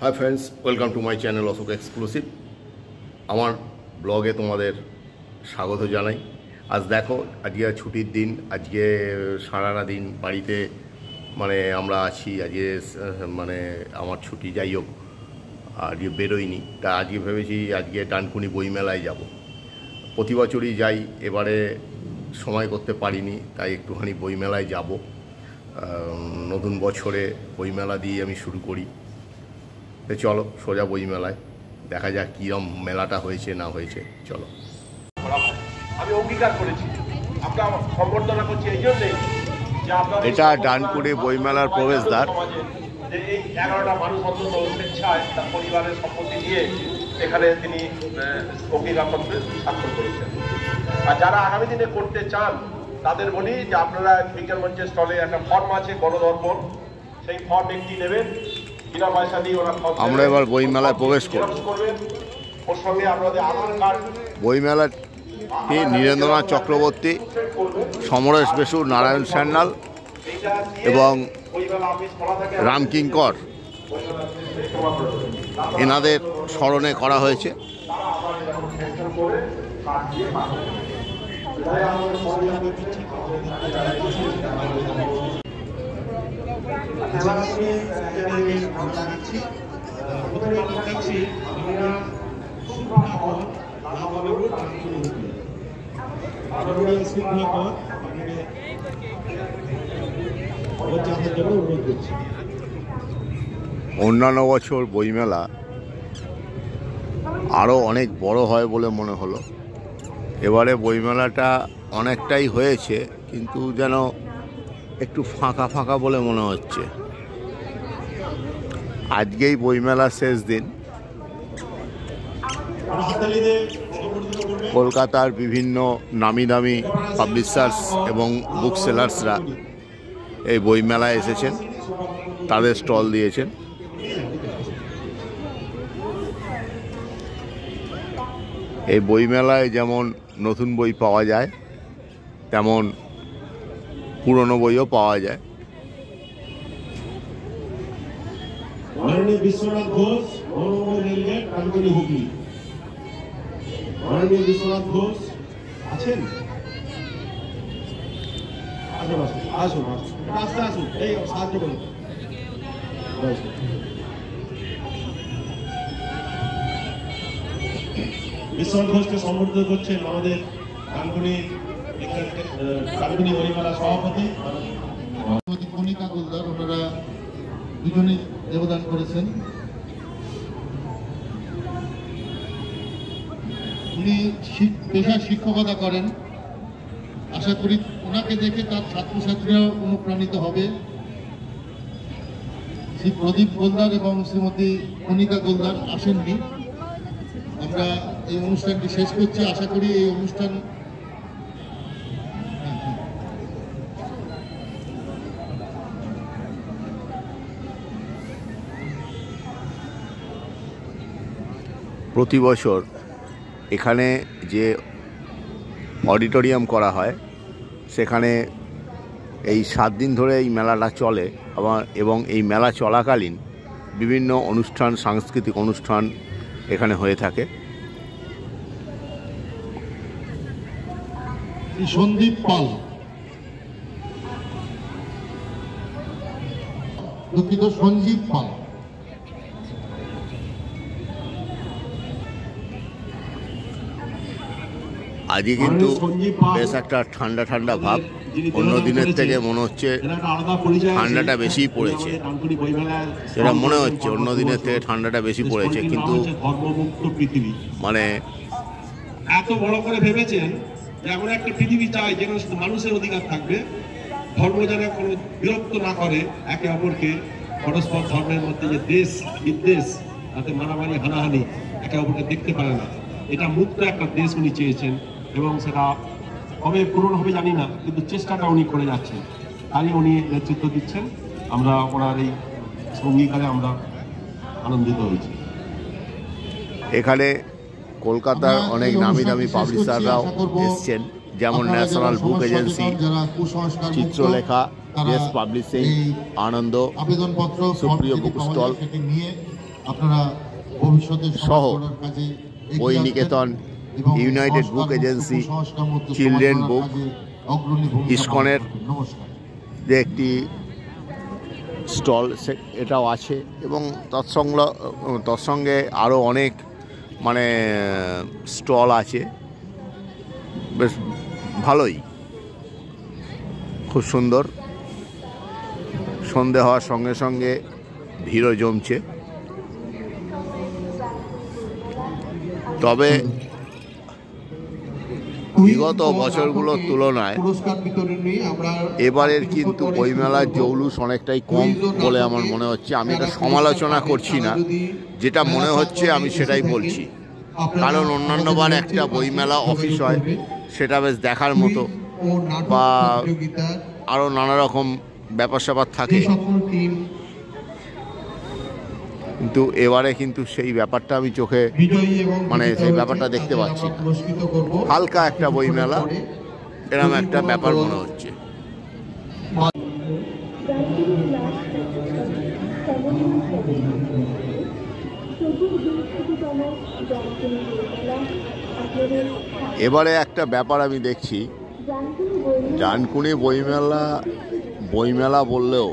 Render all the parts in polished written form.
High friends, welcome to my channel Ashok exclusive. আমার ব্লগে তোমাদের স্বাগত জানাই। আজ দেখো, আজকে ছুটির দিন, আজকে সারাটা দিন বাড়িতে আমরা আছি। আজকে আমার ছুটি, যাই হোক আজকে বেরোইনি। তা আজকে ভেবেছি আজকে ডানকুনি বইমেলায় যাব। প্রতি বছরই যাই, এবারে সময় করতে পারিনি, তাই একটুখানি বইমেলায় যাব। নতুন বছরে বইমেলা দিয়ে আমি শুরু করি। চলো সোজা বইমেলায়, দেখা যাক কিরম মেলাটা হয়েছে না হয়েছে। চলো। আমি অঙ্গীকার করেছি, আমরা সম্বর্ধনা করছি এই জন্যই যে এটা ডানকুনি বইমেলার প্রবেশদ্বার। যে এই 11টা মানুষ অন্তত স্বেচ্ছায় তার পরিবারের সম্পত্তি দিয়ে এখানে তিনি অঙ্গীকারপত্রে স্বাক্ষর করেছেন। আর যারা আগামী দিনে করতে চান তাদের বলি যে আপনারা বিজ্ঞান মঞ্চের স্টলে একটা ফর্ম আছে, গণদর্পণ, সেই ফর্ম একটি নেবেন, বিনা পয়সা দিয়ে ওরা আমরা এবার বইমেলায় প্রবেশ করব। ওর সঙ্গে আপনাদের আধার কার্ড। বইমেলাটি নীরেন্দ্রনাথ চক্রবর্তী, সমরেশ বেসু, নারায়ণ সান্যাল এবং রামকিঙ্কর এনাদের স্মরণে করা হয়েছে। অন্যান্য বছর বইমেলা আরও অনেক বড় হয় বলে মনে হলো। এবারে বইমেলাটা অনেকটাই হয়েছে, কিন্তু যেন একটু ফাঁকা ফাঁকা বলে মনে হচ্ছে। আজকেই বইমেলার শেষ দিন। কলকাতার বিভিন্ন নামি দামি পাবলিশার্স এবং বুক সেলার্সরা এই বইমেলায় এসেছেন, তাদের স্টল দিয়েছেন। এই বইমেলায় যেমন নতুন বই পাওয়া যায়, তেমন পুরনো বইও পাওয়া যায়। বিশ্বনাথ ঘোষ, রেলগেট, ডানকুনি, হুগলি। বিশ্বনাথ ঘোষ আছেন? আসুন আসুন আসুন, আস্তে আসুন, এই সাহায্য করুন। বিশ্বনাথ ঘোষকে সম্বোধিত করছেন আমাদের ডানকুনি বইমেলা সভাপতি কণিকা গোলদার। ওনারা দুজনেই দেবদান করেছেন। উনি পেশায় শিক্ষকতা করেন। আশা করি ওনাকে দেখে তার ছাত্রছাত্রীরাও অনুপ্রাণিত হবে। শ্রী প্রদীপ গোলদার এবং শ্রীমতী কণিকা গোলদার আসেননি। আমরা এই অনুষ্ঠানটি শেষ করছি। আশা করি এই অনুষ্ঠান প্রতি বছর এখানে যে অডিটোরিয়াম করা হয়, সেখানে এই 7 দিন ধরে এই মেলাটা চলে। এবং এই মেলা চলাকালীন বিভিন্ন অনুষ্ঠান, সাংস্কৃতিক অনুষ্ঠান এখানে হয়ে থাকে। সন্দীপ পাল, দুঃখিত, সঞ্জীব পাল। আজকে কিন্তু বেশ একটা ঠান্ডা ঠান্ডা ভাব। অন্য দিনের থেকে মনে হচ্ছে ঠান্ডাটা বেশি পড়েছে, সেটা মনে হচ্ছে অন্য দিনের থেকে ঠান্ডাটা বেশি পড়েছে। কিন্তু এত বড় করে ভেবেছেন যে এমন একটা পৃথিবী চাই যেখানে শুধু মানুষের অধিকার থাকবে, ধর্ম যেন কোনো বিরক্ত না করে একে অপরকে। পরস্পর ধর্মের মধ্যে যে দেশ বিদ্বেষ, তাতে মারামারি হানাহানি, একে অপরকে দেখতে পারে না, এটা মুক্ত একটা দেশ উনি চেয়েছেন। এবং সেটা কবে পূরণ হবে জানি না, কিন্তু চেষ্টাটা উনি করে যাচ্ছেন, তাই উনি নেতৃত্ব দিচ্ছেন। আমরা ওনার এই অঙ্গীকারে আমরা আনন্দিত হয়েছি। এখানে কলকাতার অনেক নামি দামি পাবলিশাররাও এসছেন, যেমন ন্যাশনাল বুক এজেন্সি, চিত্রলেখা, প্রেস পাবলিশিং, আনন্দ, সুপ্রিয় বুক স্টল আপনারা ভবিষ্যতে সহ কাজে বই নিকেতন, ইউনাইটেড বুক এজেন্সি, চিলড্রেন বুক, ইসকনের যে একটি স্টল এটাও আছে এবং তৎসঙ্গে আরও অনেক মানে স্টল আছে। বেশ ভালোই, খুব সুন্দর। সন্ধে হওয়ার সঙ্গে সঙ্গে ভিড়ও জমছে। তবে বিগত বছরগুলোর তুলনায় এবারের কিন্তু বইমেলার জৌলুস অনেকটাই কম বলে আমার মনে হচ্ছে। আমি এটা সমালোচনা করছি না, যেটা মনে হচ্ছে আমি সেটাই বলছি। কারণ অন্যান্যবার একটা বইমেলা অফিস হয়, সেটা বেশ দেখার মতো, বা আরও নানা রকম ব্যাপার স্যাপার থাকে, কিন্তু এবারে কিন্তু সেই ব্যাপারটা আমি চোখে মানে সেই ব্যাপারটা দেখতে পাচ্ছি না। হালকা একটা বইমেলা এরকম একটা ব্যাপার মনে হচ্ছে। এবারে একটা ব্যাপার আমি দেখছি, ডানকুনি বইমেলা বললেও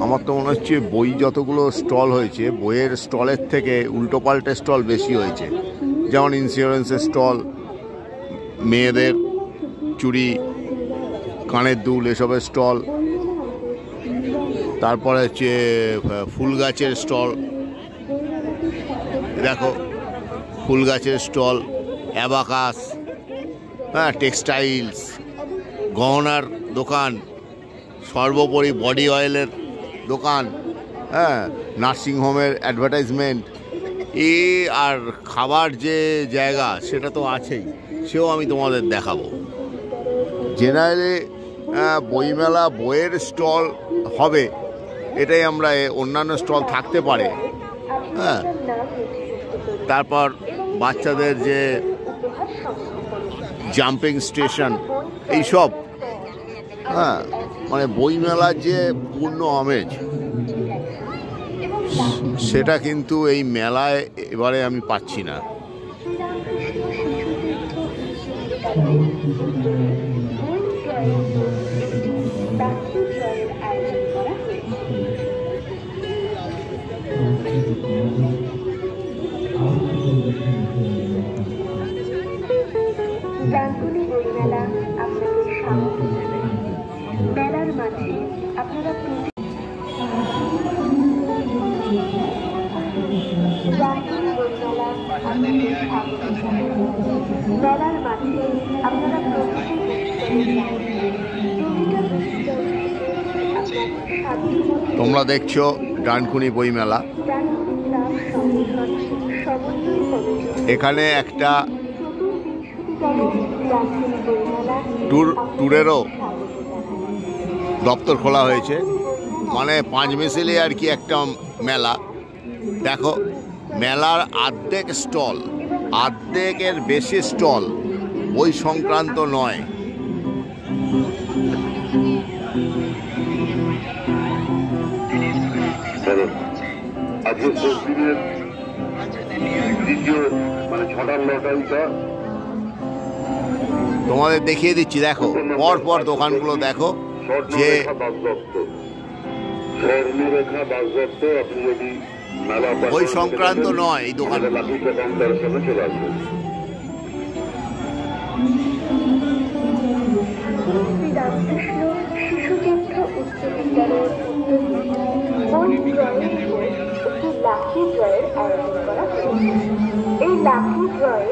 আমার তো মনে হচ্ছে বই যতগুলো স্টল হয়েছে, বইয়ের স্টলের থেকে উল্টোপাল্টে স্টল বেশি হয়েছে। যেমন ইন্স্যুরেন্সের স্টল, মেয়েদের চুড়ি, কানের দুল এসবের স্টল, তারপরে হচ্ছে ফুল গাছের স্টল, দেখো ফুল গাছের স্টল, অ্যাবাকাস, হ্যাঁ, টেক্সটাইলস, গহনার দোকান, সর্বোপরি বডি অয়েলের দোকান, হ্যাঁ, নার্সিংহোমের অ্যাডভার্টাইজমেন্ট, আর খাবার যে জায়গা সেটা তো আছেই, সেও আমি তোমাদের দেখাবো। জেনারেলি বইমেলা বইয়ের স্টল হবে, এটাই আমরা, অন্যান্য স্টল থাকতে পারে, হ্যাঁ। তারপর বাচ্চাদের যে জাম্পিং স্টেশন, এইসব, হ্যাঁ, মানে বইমেলার যে পূর্ণ আমেজ সেটা কিন্তু এই মেলায় এবারে আমি পাচ্ছি না। ডানকুনি বইমেলা আপনাদের স্বাগত জানাই। মেলার মাঝে আপনারা ডানকুনি বইমেলা আপনাদের স্বাগত জানাই। মেলার মাঝে আপনারা তোমরা দেখছো ডানকুনি বইমেলা। এখানে একটা ট্যুরেরও দপ্তর খোলা হয়েছে, মানে পাঁচমিশালি আর কি একটা মেলা। দেখো, মেলার অর্ধেকের বেশি স্টল বই সংক্রান্ত নয়। আজকে পশ্চিমের দ্বিতীয় মানে ছটার লটারিটা তোমাদের দেখিয়ে দিচ্ছি। দেখো, পর দোকানগুলো দেখো, যে স্বর্ণরেখা দাসদত্ত, আপনি যদি মেলা বই সংক্রান্ত নয় এই দোকান। লাঠিটা কাউন্টারের সামনে চলে আসবেন। রামকৃষ্ণ শিশু কেন্দ্র উচ্চ বিদ্যালয়ের একটি লাকি ড্রয়ের আয়োজন করা হয়েছে। এই লাকি ড্রয়ে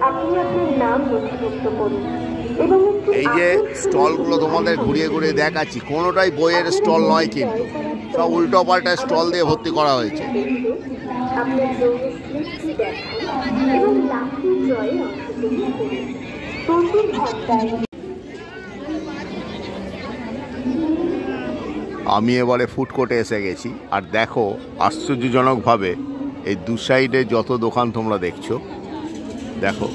আপনি আপনার নাম নথিভুক্ত করুন এবং এই যে স্টলগুলো তোমাদের ঘুরিয়ে ঘুরিয়ে দেখাচ্ছি, কোনোটাই বইয়ের স্টল নয়, কিন্তু সব উল্টো পাল্টা স্টল দিয়ে ভর্তি করা হয়েছে। আপনার দৌড়ের স্লিপটি দেখান এবং লাকি ড্রয়ে অংশগ্রহণ করুন। প্রতি ঘন্টায় আমি এবারে ফুড কোর্টে এসে গেছি, আর দেখো আশ্চর্যজনকভাবে এই দু সাইডে যত দোকান তোমরা দেখছো, দেখো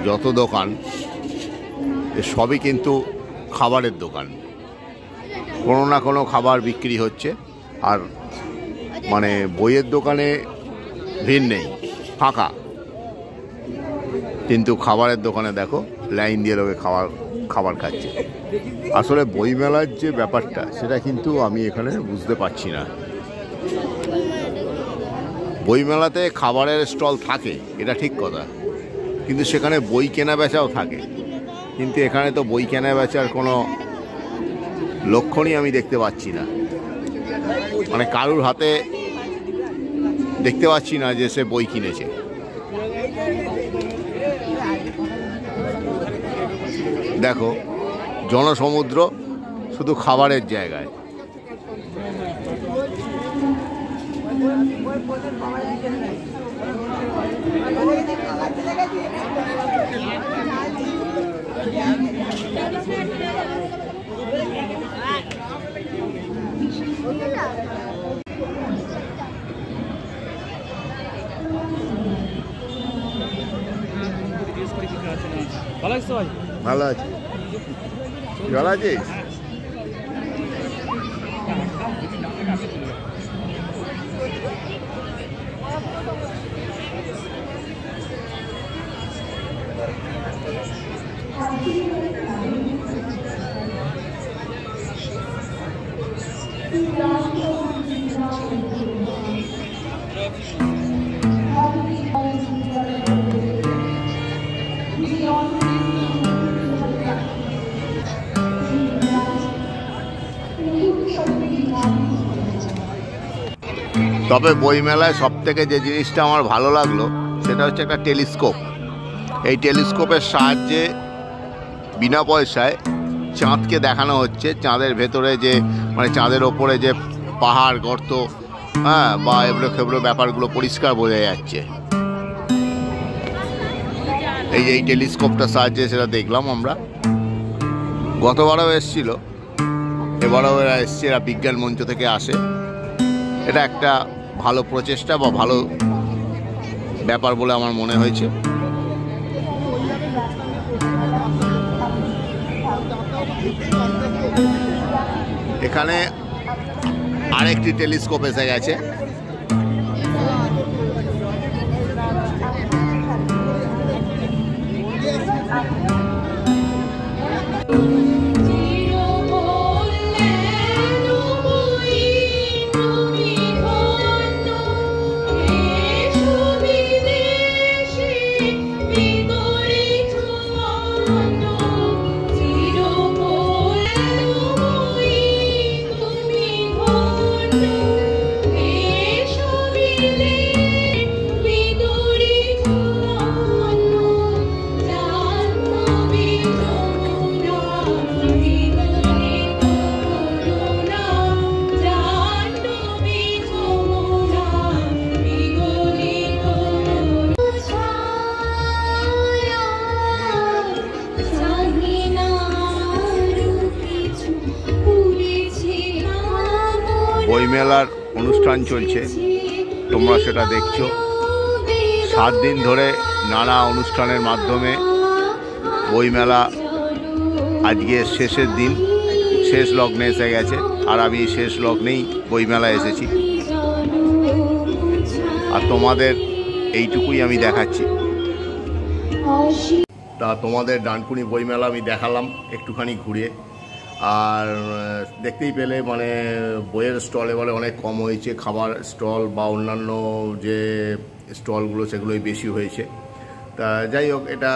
যত দোকান, সবই কিন্তু খাবারের দোকান। কোনো না কোনো খাবার বিক্রি হচ্ছে। আর মানে বইয়ের দোকানে ভিড় নেই, ফাঁকা, কিন্তু খাবারের দোকানে দেখো লাইন দিয়ে লোকে খাবার খাচ্ছে। আসলে বইমেলার যে ব্যাপারটা সেটা কিন্তু আমি এখানে বুঝতে পারছি না। বইমেলাতে খাবারের স্টল থাকে, এটা ঠিক কথা, কিন্তু সেখানে বই কেনা বেচাও থাকে। কিন্তু এখানে তো বই কেনা বেচার কোনো লক্ষণই আমি দেখতে পাচ্ছি না। মানে কারুর হাতে দেখতে পাচ্ছি না যে সে বই কিনেছে। দেখো জনসমুদ্র শুধু খাবারের জায়গায়। ভালো আছি, ভালো আছিস? তবে বইমেলায় সব থেকে যে জিনিসটা আমার ভালো লাগলো সেটা হচ্ছে একটা টেলিস্কোপ। এই টেলিস্কোপের সাহায্যে বিনা পয়সায় চাঁদকে দেখানো হচ্ছে। চাঁদের ভেতরে যে মানে চাঁদের ওপরে যে পাহাড় গর্ত, হ্যাঁ, বা এবড়ো খেবড়ো ব্যাপারগুলো পরিষ্কার বোঝা যাচ্ছে। এই যে এই টেলিস্কোপটার সাহায্যে সেটা দেখলাম আমরা। গতবারও এসেছিল, এবারও এরা এসছে, এরা বিজ্ঞান মঞ্চ থেকে আসে। এটা একটা ভালো প্রচেষ্টা বা ভালো ব্যাপার বলে আমার মনে হয়েছে। এখানে আরেকটি টেলিস্কোপ এসে গেছে। বইমেলার অনুষ্ঠান চলছে, তোমরা সেটা দেখছো। 7 দিন ধরে নানা অনুষ্ঠানের মাধ্যমে বইমেলা আজকে শেষের দিন, শেষ লগ্নে এসে গেছে। আর আমি শেষ লগ্নেই বইমেলা এসেছি, আর তোমাদের এইটুকুই আমি দেখাচ্ছি। তা তোমাদের ডানকুনি বইমেলা আমি দেখালাম একটুখানি ঘুরে। আর দেখতেই পেলে মানে বইয়ের স্টল এবারে অনেক কম হয়েছে। খাবার স্টল বা অন্যান্য যে স্টলগুলো সেগুলোই বেশি হয়েছে। তা যাই হোক, এটা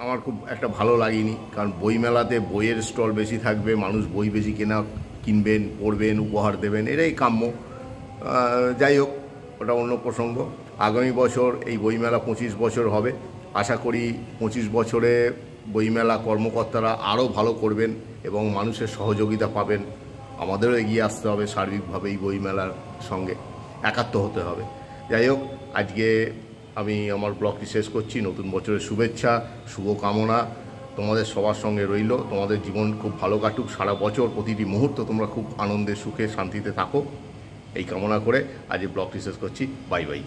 আমার খুব একটা ভালো লাগেনি, কারণ বইমেলাতে বইয়ের স্টল বেশি থাকবে, মানুষ বই বেশি কিনবেন, পড়বেন, উপহার দেবেন, এটাই কাম্য। যাই হোক, ওটা অন্য প্রসঙ্গ। আগামী বছর এই বইমেলা 25 বছর হবে। আশা করি 25 বছরে বইমেলা কর্মকর্তারা আরও ভালো করবেন এবং মানুষের সহযোগিতা পাবেন। আমাদেরও এগিয়ে আসতে হবে সার্বিকভাবে এই বইমেলার সঙ্গে একাত্ম হতে হবে। যাই হোক, আজকে আমি আমার ব্লগটি শেষ করছি। নতুন বছরের শুভেচ্ছা, শুভকামনা তোমাদের সবার সঙ্গে রইল। তোমাদের জীবন খুব ভালো কাটুক, সারা বছর প্রতিটি মুহূর্ত তোমরা খুব আনন্দে সুখে শান্তিতে থাকো, এই কামনা করে আজ ব্লগটি শেষ করছি। Bye bye.